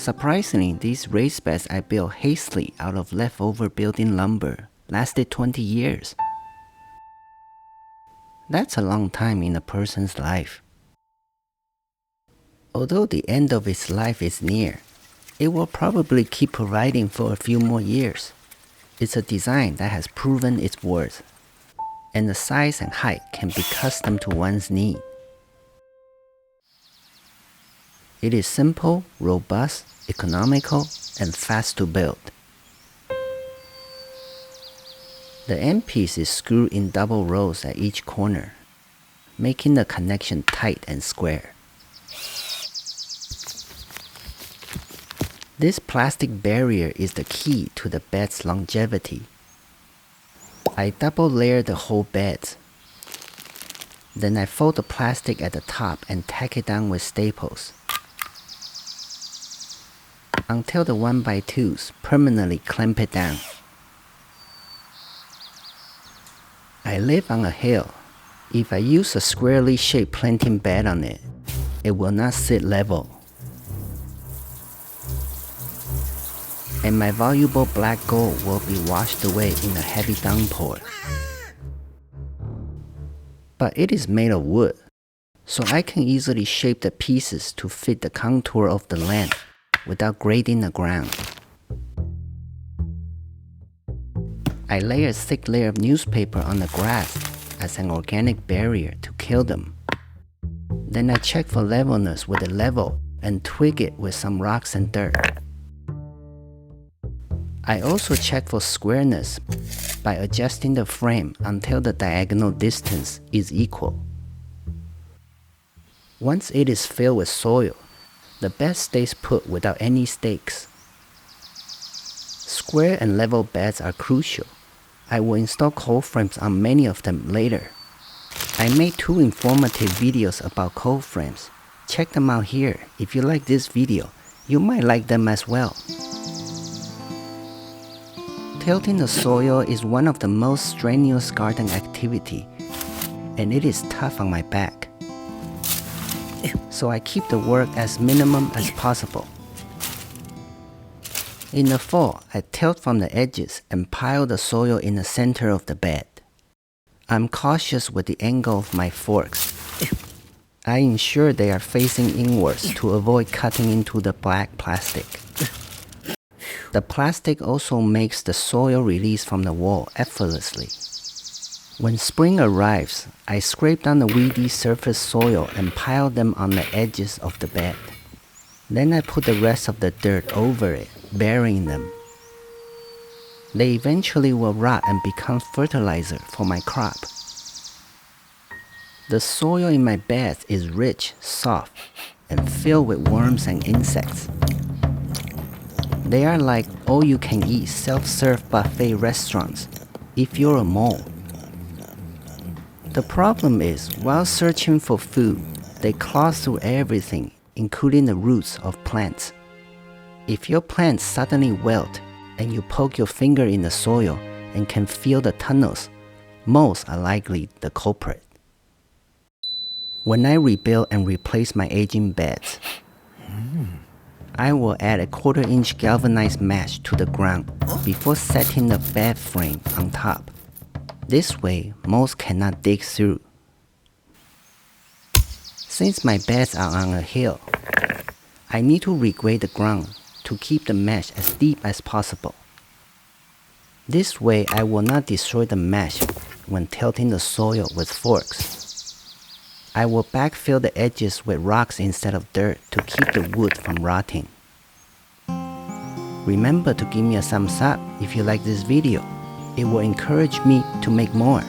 Surprisingly, these raised beds I built hastily out of leftover building lumber lasted 20 years. That's a long time in a person's life. Although the end of its life is near, it will probably keep providing for a few more years. It's a design that has proven its worth, and the size and height can be custom to one's need. It is simple, robust, economical, and fast to build. The end piece is screwed in double rows at each corner, making the connection tight and square. This plastic barrier is the key to the bed's longevity. I double layer the whole bed. Then I fold the plastic at the top and tack it down with staples until the 1x2s permanently clamp it down. I live on a hill. If I use a squarely shaped planting bed on it, it will not sit level. And my valuable black gold will be washed away in a heavy downpour. But it is made of wood, so I can easily shape the pieces to fit the contour of the land without grading the ground. I lay a thick layer of newspaper on the grass as an organic barrier to kill them. Then I check for levelness with a level and twig it with some rocks and dirt. I also check for squareness by adjusting the frame until the diagonal distance is equal. Once it is filled with soil, the bed stays put without any stakes. Square and level beds are crucial. I will install cold frames on many of them later. I made 2 informative videos about cold frames. Check them out here. If you like this video, you might like them as well. Tilting the soil is one of the most strenuous garden activity, and it is tough on my back. So I keep the work as minimum as possible. In the fall, I tilt from the edges and pile the soil in the center of the bed. I'm cautious with the angle of my forks. I ensure they are facing inwards to avoid cutting into the black plastic. The plastic also makes the soil release from the wall effortlessly. When spring arrives, I scrape down the weedy surface soil and pile them on the edges of the bed. Then I put the rest of the dirt over it, burying them. They eventually will rot and become fertilizer for my crop. The soil in my bed is rich, soft, and filled with worms and insects. They are like all-you-can-eat self-serve buffet restaurants if you're a mole. The problem is, while searching for food, they claw through everything, including the roots of plants. If your plants suddenly wilt and you poke your finger in the soil and can feel the tunnels, moles are likely the culprit. When I rebuild and replace my aging beds, I will add a 1/4-inch galvanized mesh to the ground before setting the bed frame on top. This way, moles cannot dig through. Since my beds are on a hill, I need to regrade the ground to keep the mesh as deep as possible. This way, I will not destroy the mesh when tilting the soil with forks. I will backfill the edges with rocks instead of dirt to keep the wood from rotting. Remember to give me a thumbs up if you like this video. It will encourage me to make more.